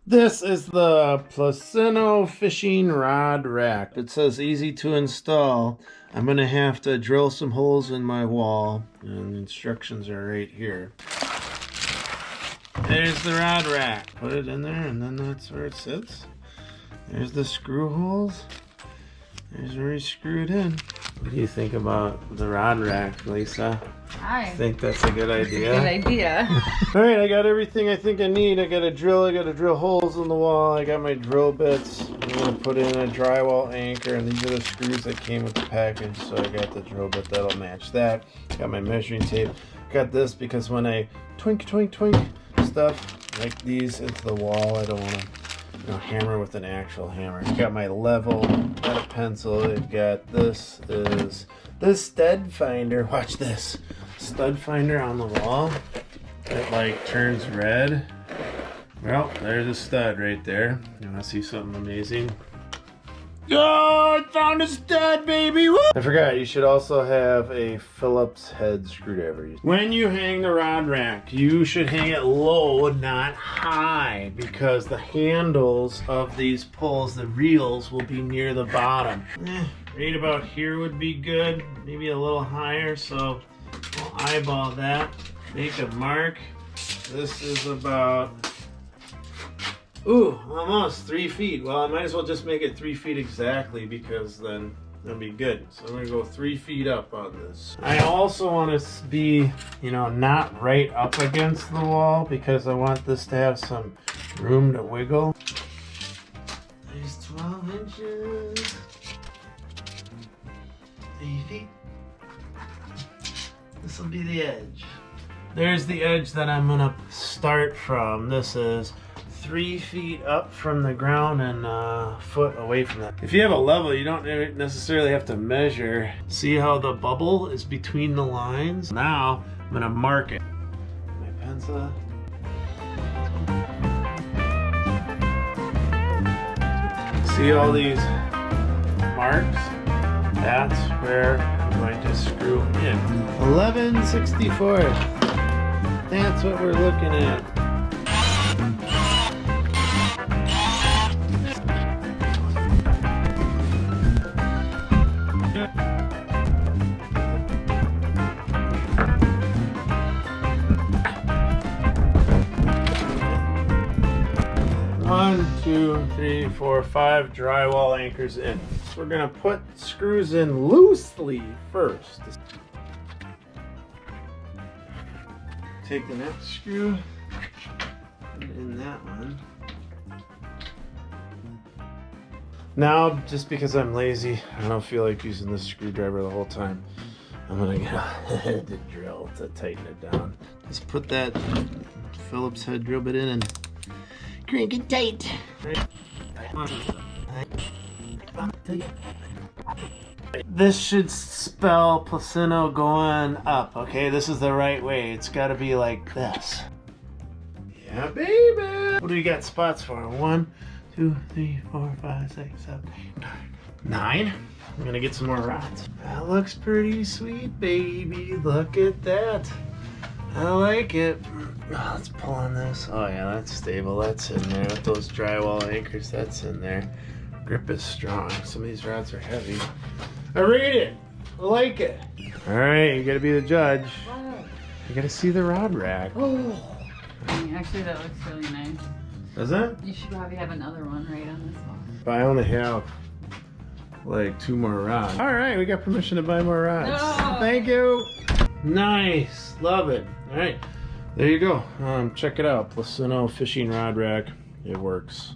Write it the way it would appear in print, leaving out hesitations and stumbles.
This is the Plusinno Fishing Rod Rack. It says easy to install. I'm gonna have to drill some holes in my wall, and the instructions are right here. There's the rod rack. Put it in there, and then that's where it sits. There's the screw holes. There's where you screw it in. What do you think about the rod rack, Lisa? I think that's a good idea. Good idea. All right, I got everything I think I need. I got to drill holes in the wall. I got my drill bits. I'm gonna put in a drywall anchor, and these are the screws that came with the package. So I got the drill bit that'll match that. Got my measuring tape. Got this because when I twink stuff like these into the wall, I don't want to hammer with an actual hammer. Got my level, got a pencil. I've got this is this stud finder. Watch this stud finder on the wall. It like turns red. Well, there's a stud right there. You want to see something amazing? Oh, I found a stud, baby! Woo! I forgot, you should also have a Phillips head screwdriver. When you hang the rod rack, you should hang it low, not high, because the handles of these pulls, the reels, will be near the bottom. Right about here would be good, maybe a little higher, so we'll eyeball that. Make a mark. This is about, ooh, almost 3 feet. Well, I might as well just make it 3 feet exactly, because then that'll be good. So I'm gonna go 3 feet up on this. I also want to be, not right up against the wall, because I want this to have some room to wiggle. There's 12 inches. 3 feet. This will be the edge. There's the edge that I'm gonna start from. This is 3 feet up from the ground and a foot away from that. If you have a level, you don't necessarily have to measure. See how the bubble is between the lines? Now I'm gonna mark it. My pencil. See all these marks? That's where I'm going to screw in. 11/64. That's what we're looking at. One, two, three, four, 5 drywall anchors in. We're gonna put screws in loosely first. Take the next screw, put it in that one. Now, just because I'm lazy, I don't feel like using this screwdriver the whole time. I'm gonna get a head drill to tighten it down. Just put that Phillips head drill bit in and crank it tight. This should spell Plusinno going up, okay? This is the right way. It's gotta be like this. Yeah, baby! What do you got spots for? 1, 2, 3, 4, 5, 6, 7, 8, 9. I'm gonna get some more rods. That looks pretty sweet, baby. Look at that. I like it. Oh, let's pull on this. Oh yeah, that's stable. That's in there with those drywall anchors. That's in there. Grip is strong. Some of these rods are heavy. I rate it. I like it. All right, you gotta be the judge. Wow. You gotta see the rod rack. Oh. Actually, that looks really nice. Does it? You should probably have another one right on this wall. But I only have like 2 more rods. All right, we got permission to buy more rods. No. Thank you. Nice, love it. All right, there you go. Check it out, Plusinno Fishing Rod Rack. It works.